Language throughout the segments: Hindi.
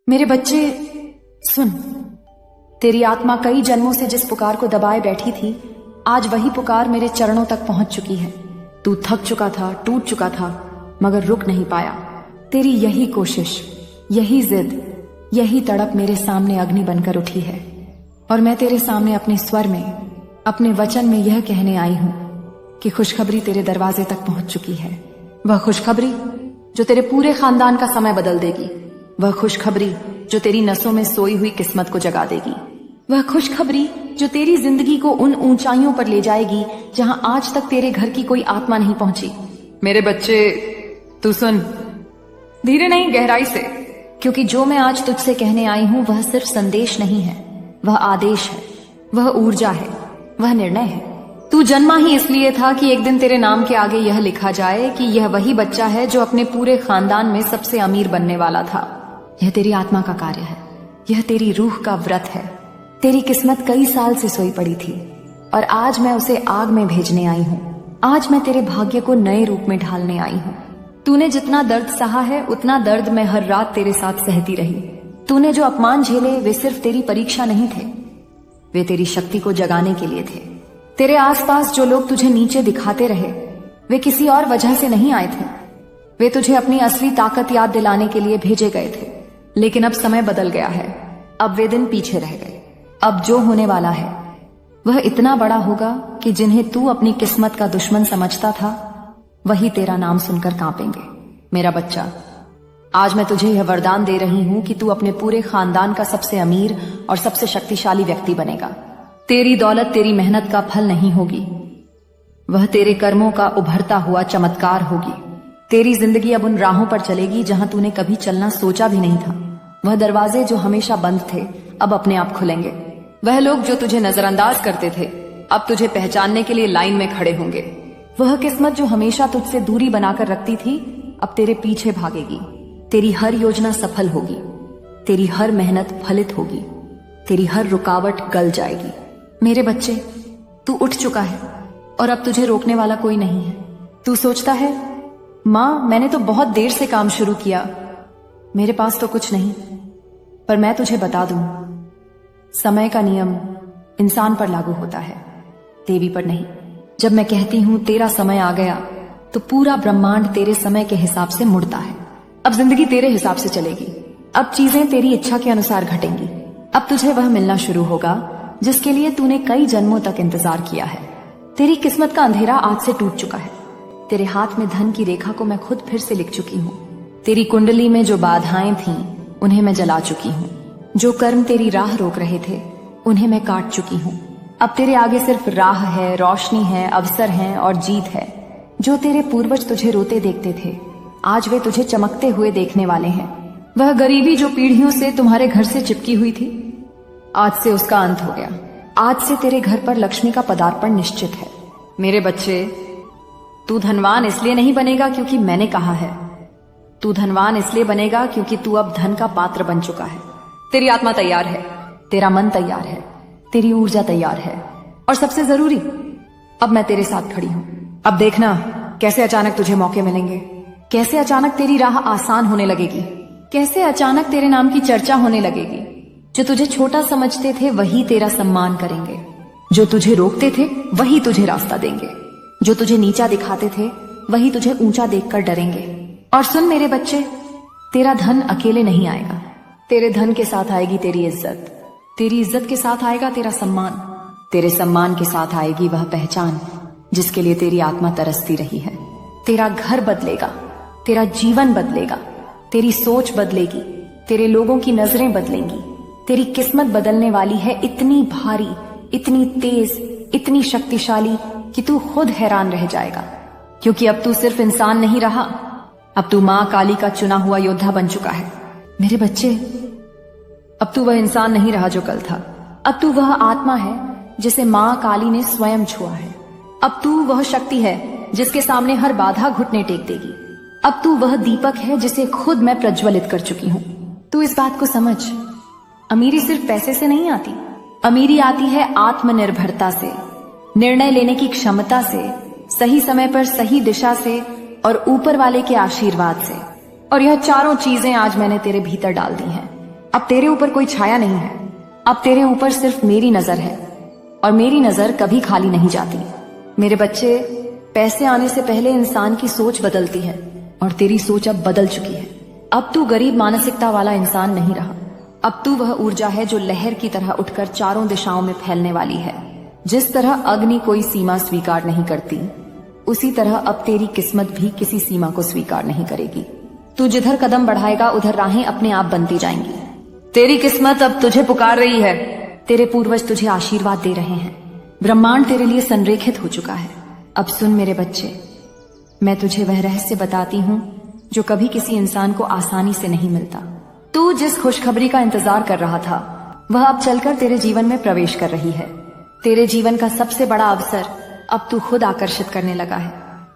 मेरे बच्चे सुन, तेरी आत्मा कई जन्मों से जिस पुकार को दबाए बैठी थी, आज वही पुकार मेरे चरणों तक पहुंच चुकी है। तू थक चुका था, टूट चुका था, मगर रुक नहीं पाया। तेरी यही कोशिश, यही जिद, यही तड़प मेरे सामने अग्नि बनकर उठी है। और मैं तेरे सामने अपने स्वर में, अपने वचन में यह कहने आई हूं कि खुशखबरी तेरे दरवाजे तक पहुंच चुकी है। वह खुशखबरी जो तेरे पूरे खानदान का समय बदल देगी। वह खुशखबरी जो तेरी नसों में सोई हुई किस्मत को जगा देगी। वह खुशखबरी जो तेरी जिंदगी को उन ऊंचाइयों पर ले जाएगी जहां आज तक तेरे घर की कोई आत्मा नहीं पहुंची। मेरे बच्चे तू सुन, धीरे नहीं गहराई से, क्योंकि जो मैं आज तुझसे कहने आई हूं वह सिर्फ संदेश नहीं है, वह आदेश है, वह ऊर्जा है, वह निर्णय है। तू जन्मा ही इसलिए था कि एक दिन तेरे नाम के आगे यह लिखा जाए कि यह वही बच्चा है जो अपने पूरे खानदान में सबसे अमीर बनने वाला था। यह तेरी आत्मा का कार्य है, यह तेरी रूह का व्रत है। तेरी किस्मत कई साल से सोई पड़ी थी और आज मैं उसे आग में भेजने आई हूँ। आज मैं तेरे भाग्य को नए रूप में ढालने आई हूँ। तूने जितना दर्द सहा है उतना दर्द मैं हर रात तेरे साथ सहती रही। तूने जो अपमान झेले वे सिर्फ तेरी परीक्षा नहीं थे, वे तेरी शक्ति को जगाने के लिए थे। तेरे आसपास जो लोग तुझे नीचे दिखाते रहे वे किसी और वजह से नहीं आए थे, वे तुझे अपनी असली ताकत याद दिलाने के लिए भेजे गए थे। लेकिन अब समय बदल गया है, अब वे दिन पीछे रह गए। अब जो होने वाला है वह इतना बड़ा होगा कि जिन्हें तू अपनी किस्मत का दुश्मन समझता था वही तेरा नाम सुनकर कांपेंगे। मेरा बच्चा, आज मैं तुझे यह वरदान दे रही हूं कि तू अपने पूरे खानदान का सबसे अमीर और सबसे शक्तिशाली व्यक्ति बनेगा। तेरी दौलत तेरी मेहनत का फल नहीं होगी, वह तेरे कर्मों का उभरता हुआ चमत्कार होगी। तेरी जिंदगी अब उन राहों पर चलेगी जहां तूने कभी चलना सोचा भी नहीं था। वह दरवाजे जो हमेशा बंद थे अब अपने आप खुलेंगे। वह लोग जो तुझे नजरअंदाज करते थे अब तुझे पहचानने के लिए लाइन में खड़े होंगे। वह किस्मत जो हमेशा तुझसे दूरी बनाकर रखती थी अब तेरे पीछे भागेगी। तेरी हर योजना सफल होगी, तेरी हर मेहनत फलित होगी, तेरी हर रुकावट गल जाएगी। मेरे बच्चे, तू उठ चुका है और अब तुझे रोकने वाला कोई नहीं है। तू सोचता है, मां मैंने तो बहुत देर से काम शुरू किया, मेरे पास तो कुछ नहीं। पर मैं तुझे बता दूं, समय का नियम इंसान पर लागू होता है, देवी पर नहीं। जब मैं कहती हूं तेरा समय आ गया तो पूरा ब्रह्मांड तेरे समय के हिसाब से मुड़ता है। अब जिंदगी तेरे हिसाब से चलेगी, अब चीजें तेरी इच्छा के अनुसार घटेंगी। अब तुझे वह मिलना शुरू होगा जिसके लिए तूने कई जन्मों तक इंतजार किया है। तेरी किस्मत का अंधेरा आज से टूट चुका है। तेरे हाथ में धन की रेखा को मैं खुद फिर से लिख चुकी हूँ। तेरी कुंडली में जो बाधाएं थीं उन्हें मैं जला चुकी हूँ। जो कर्म तेरी राह रोक रहे थे उन्हें मैं काट चुकी हूँ। अब तेरे आगे सिर्फ राह है, रोशनी है, अवसर है और जीत है। जो तेरे पूर्वज तुझे रोते देखते थे आज वे तुझे चमकते हुए देखने वाले हैं। वह गरीबी जो पीढ़ियों से तुम्हारे घर से चिपकी हुई थी आज से उसका अंत हो गया। आज से तेरे घर पर लक्ष्मी का पदार्पण निश्चित है। मेरे बच्चे, तू धनवान इसलिए नहीं बनेगा क्योंकि मैंने कहा है, तू धनवान इसलिए बनेगा क्योंकि तू अब धन का पात्र बन चुका है। तेरी आत्मा तैयार है, तेरा मन तैयार है, तेरी ऊर्जा तैयार है और सबसे जरूरी, अब मैं तेरे साथ खड़ी हूं। अब देखना कैसे अचानक तुझे मौके मिलेंगे, कैसे अचानक तेरी राह आसान होने लगेगी, कैसे अचानक तेरे नाम की चर्चा होने लगेगी। जो तुझे छोटा समझते थे वही तेरा सम्मान करेंगे, जो तुझे रोकते थे वही तुझे रास्ता देंगे, जो तुझे नीचा दिखाते थे वही तुझे ऊंचा देखकर डरेंगे। और सुन मेरे बच्चे, तेरा धन अकेले नहीं आएगा, तेरे धन के साथ आएगी तेरी इज्जत, तेरी इज्जत के साथ आएगा तेरा सम्मान, तेरे सम्मान के साथ आएगी वह पहचान जिसके लिए तेरी आत्मा तरसती रही है। तेरा घर बदलेगा, तेरा जीवन बदलेगा, तेरी सोच बदलेगी, तेरे लोगों की नजरें बदलेंगी। तेरी किस्मत बदलने वाली है इतनी भारी, इतनी तेज, इतनी शक्तिशाली कि तू खुद हैरान रह जाएगा। क्योंकि अब तू सिर्फ इंसान नहीं रहा, अब तू मां काली का चुना हुआ योद्धा बन चुका है। मेरे बच्चे, अब तू वह इंसान नहीं रहा जो कल था, अब तू वह आत्मा है जिसे मां काली ने स्वयं छुआ है। अब तू वह शक्ति है जिसके सामने हर बाधा घुटने टेक देगी। अब तू वह दीपक है जिसे खुद मैं प्रज्वलित कर चुकी हूं। तू इस बात को समझ, अमीरी सिर्फ पैसे से नहीं आती, अमीरी आती है आत्मनिर्भरता से, निर्णय लेने की क्षमता से, सही समय पर सही दिशा से और ऊपर वाले के आशीर्वाद से। और यह चारों चीजें आज मैंने तेरे भीतर डाल दी हैं। अब तेरे ऊपर कोई छाया नहीं है। अब तेरे ऊपर सिर्फ मेरी नजर है, और मेरी नजर कभी खाली नहीं जाती। मेरे बच्चे, पैसे आने से पहले इंसान की सोच बदलती है, और तेरी सोच अब बदल चुकी है। अब तू गरीब मानसिकता वाला इंसान नहीं रहा। अब तू वह ऊर्जा है जो लहर की तरह उठकर चारों दिशाओं में फैलने वाली है। जिस तरह अग्नि कोई सीमा स्वीकार नहीं करती, उसी तरह अब तेरी किस्मत भी किसी सीमा को स्वीकार नहीं करेगी। तू जिधर कदम बढ़ाएगा उधर राहें अपने आप बनती जाएंगी। तेरी किस्मत अब तुझे पुकार रही है। तेरे पूर्वज तुझे आशीर्वाद दे रहे हैं। ब्रह्मांड तेरे लिए संरेखित हो चुका है। अब सुन मेरे बच्चे, मैं तुझे वह रहस्य बताती हूँ जो कभी किसी इंसान को आसानी से नहीं मिलता। तू जिस खुशखबरी का इंतजार कर रहा था, वह अब चलकर तेरे जीवन में प्रवेश कर रही है। तेरे जीवन का सबसे बड़ा अवसर अब तू खुद आकर्षित करने लगा है।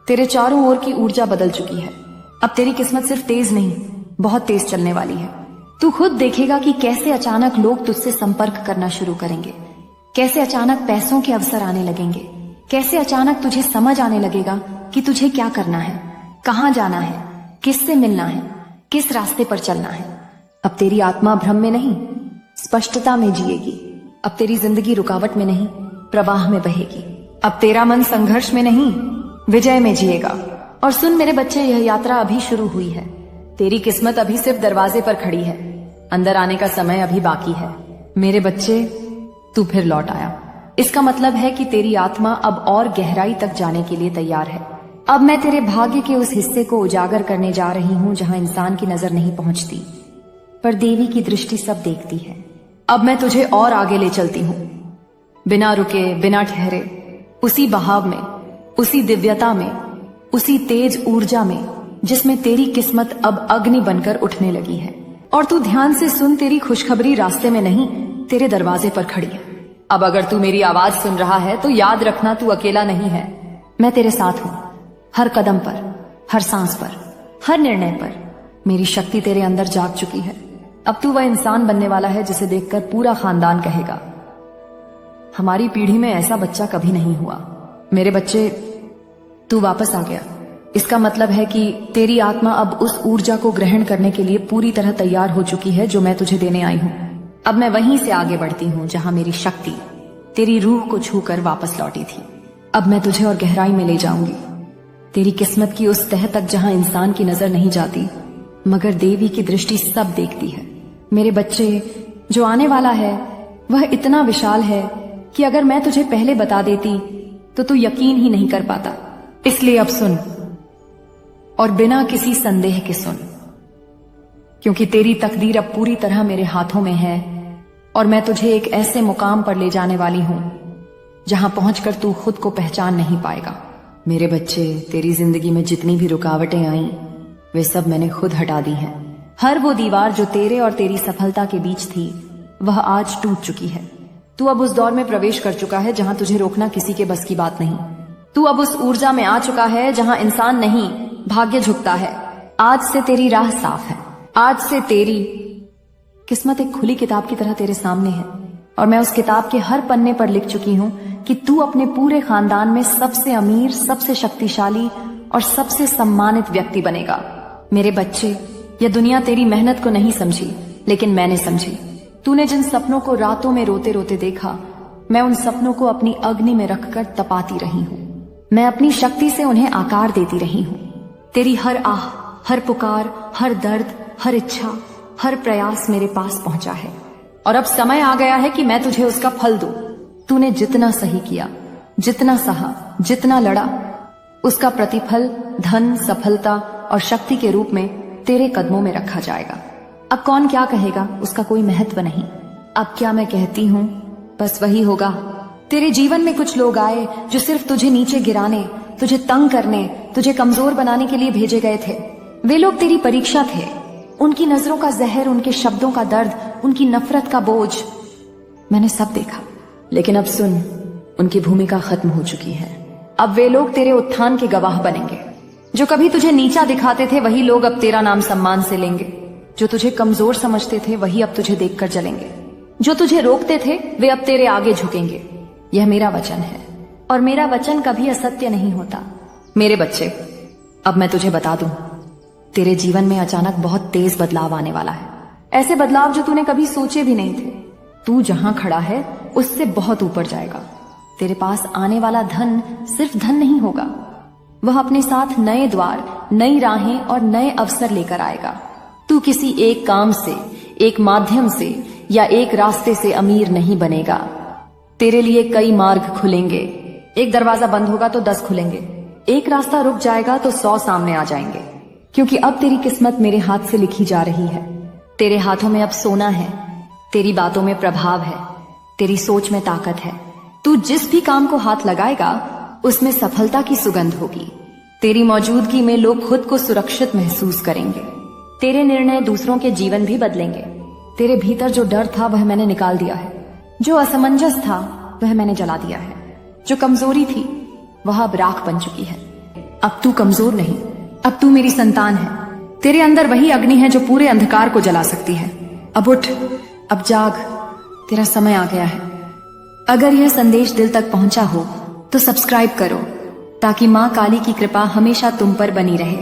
तेरे चारों ओर की ऊर्जा बदल चुकी है। अब तेरी किस्मत सिर्फ तेज नहीं, बहुत तेज चलने वाली है। तू खुद देखेगा कि कैसे अचानक लोग तुझसे संपर्क करना शुरू करेंगे, कैसे अचानक पैसों के अवसर आने लगेंगे, कैसे अचानक तुझे समझ आने लगेगा कि तुझे क्या करना है, कहाँ जाना है, किससे मिलना है, किस रास्ते पर चलना है। अब तेरी आत्मा भ्रम में नहीं, स्पष्टता में जिएगी। अब तेरी जिंदगी रुकावट में नहीं, प्रवाह में बहेगी। अब तेरा मन संघर्ष में नहीं, विजय में जिएगा। और सुन मेरे बच्चे, यह यात्रा अभी शुरू हुई है। तेरी किस्मत अभी सिर्फ दरवाजे पर खड़ी है, अंदर आने का समय अभी बाकी है। मेरे बच्चे, तू फिर लौट आया। इसका मतलब है कि तेरी आत्मा अब और गहराई तक जाने के लिए तैयार है। अब मैं तेरे भाग्य के उस हिस्से को उजागर करने जा रही हूँ जहाँ इंसान की नजर नहीं पहुंचती, पर देवी की दृष्टि सब देखती है। अब मैं तुझे और आगे ले चलती हूँ, बिना रुके, बिना ठहरे, उसी बहाव में, उसी दिव्यता में, उसी तेज ऊर्जा में जिसमें तेरी किस्मत अब अग्नि बनकर उठने लगी है। और तू ध्यान से सुन, तेरी खुशखबरी रास्ते में नहीं, तेरे दरवाजे पर खड़ी है। अब अगर तू मेरी आवाज सुन रहा है तो याद रखना, तू अकेला नहीं है। मैं तेरे साथ हूं, हर कदम पर, हर सांस पर, हर निर्णय पर। मेरी शक्ति तेरे अंदर जाग चुकी है। अब तू वह इंसान बनने वाला है जिसे देखकर पूरा खानदान कहेगा, हमारी पीढ़ी में ऐसा बच्चा कभी नहीं हुआ। मेरे बच्चे, तू वापस आ गया। इसका मतलब है कि तेरी आत्मा अब उस ऊर्जा को ग्रहण करने के लिए पूरी तरह तैयार हो चुकी है जो मैं तुझे देने आई हूं। अब मैं वहीं से आगे बढ़ती हूँ जहां मेरी शक्ति तेरी रूह को छूकर वापस लौटी थी। अब मैं तुझे और गहराई में ले जाऊंगी, तेरी किस्मत की उस तह तक जहां इंसान की नजर नहीं जाती, मगर देवी की दृष्टि सब देखती है। मेरे बच्चे, जो आने वाला है वह इतना विशाल है कि अगर मैं तुझे पहले बता देती तो तू यकीन ही नहीं कर पाता। इसलिए अब सुन, और बिना किसी संदेह के सुन, क्योंकि तेरी तकदीर अब पूरी तरह मेरे हाथों में है और मैं तुझे एक ऐसे मुकाम पर ले जाने वाली हूं जहां पहुंचकर तू खुद को पहचान नहीं पाएगा। मेरे बच्चे, तेरी जिंदगी में जितनी भी रुकावटें आईं, वे सब मैंने खुद हटा दी हैं। हर वो दीवार जो तेरे और तेरी सफलता के बीच थी, वह आज टूट चुकी है। तू अब उस दौर में प्रवेश कर चुका है जहां तुझे रोकना किसी के बस की बात नहीं। तू अब उस ऊर्जा में आ चुका है जहां इंसान नहीं, भाग्य झुकता है। आज से तेरी राह साफ है। आज से तेरी किस्मत एक खुली किताब की तरह तेरे सामने है, और मैं उस किताब के हर पन्ने पर लिख चुकी हूं कि तू अपने पूरे खानदान में सबसे अमीर, सबसे शक्तिशाली और सबसे सम्मानित व्यक्ति बनेगा। मेरे बच्चे, यह दुनिया तेरी मेहनत को नहीं समझी, लेकिन मैंने समझी। तूने जिन सपनों को रातों में रोते रोते देखा, मैं उन सपनों को अपनी अग्नि में रखकर तपाती रही हूं। मैं अपनी शक्ति से उन्हें आकार देती रही हूं। तेरी हर आह, हर पुकार, हर दर्द, हर इच्छा, हर प्रयास मेरे पास पहुंचा है, और अब समय आ गया है कि मैं तुझे उसका फल दूं। तूने जितना सही किया, जितना सहा, जितना लड़ा, उसका प्रतिफल धन, सफलता और शक्ति के रूप में तेरे कदमों में रखा जाएगा। अब कौन क्या कहेगा, उसका कोई महत्व नहीं। अब क्या मैं कहती हूं, बस वही होगा। तेरे जीवन में कुछ लोग आए जो सिर्फ तुझे नीचे गिराने, तुझे तंग करने, तुझे कमजोर बनाने के लिए भेजे गए थे। वे लोग तेरी परीक्षा थे। उनकी नजरों का जहर, उनके शब्दों का दर्द, उनकी नफरत का बोझ, मैंने सब देखा। लेकिन अब सुन, उनकी भूमिका खत्म हो चुकी है। अब वे लोग तेरे उत्थान के गवाह बनेंगे। जो कभी तुझे नीचा दिखाते थे, वही लोग अब तेरा नाम सम्मान से लेंगे। जो तुझे कमजोर समझते थे, वही अब तुझे देखकर जलेंगे। जो तुझे रोकते थे, वे अब तेरे आगे झुकेंगे। यह मेरा वचन है, और मेरा वचन कभी असत्य नहीं होता। मेरे बच्चे, अब मैं तुझे बता दूं, तेरे जीवन में अचानक बहुत तेज बदलाव आने वाला है। ऐसे बदलाव जो तूने कभी सोचे भी नहीं थे। तू जहां खड़ा है उससे बहुत ऊपर जाएगा। तेरे पास आने वाला धन सिर्फ धन नहीं होगा, वह अपने साथ नए द्वार, नई राहें और नए अवसर लेकर आएगा। तू किसी एक काम से, एक माध्यम से या एक रास्ते से अमीर नहीं बनेगा। तेरे लिए कई मार्ग खुलेंगे। एक दरवाजा बंद होगा तो 10 खुलेंगे, एक रास्ता रुक जाएगा तो 100 सामने आ जाएंगे। क्योंकि अब तेरी किस्मत मेरे हाथ से लिखी जा रही है। तेरे हाथों में अब सोना है, तेरी बातों में प्रभाव है, तेरी सोच में ताकत है। तू जिस भी काम को हाथ लगाएगा उसमें सफलता की सुगंध होगी। तेरी मौजूदगी में लोग खुद को सुरक्षित महसूस करेंगे। तेरे निर्णय दूसरों के जीवन भी बदलेंगे। तेरे भीतर जो डर था वह मैंने निकाल दिया है, जो असमंजस था वह मैंने जला दिया है, जो कमजोरी थी वह अब राख बन चुकी है। अब तू कमजोर नहीं, अब तू मेरी संतान है। तेरे अंदर वही अग्नि है जो पूरे अंधकार को जला सकती है। अब उठ, अब जाग, तेरा समय आ गया है। अगर यह संदेश दिल तक पहुंचा हो तो सब्सक्राइब करो ताकि मां काली की कृपा हमेशा तुम पर बनी रहे।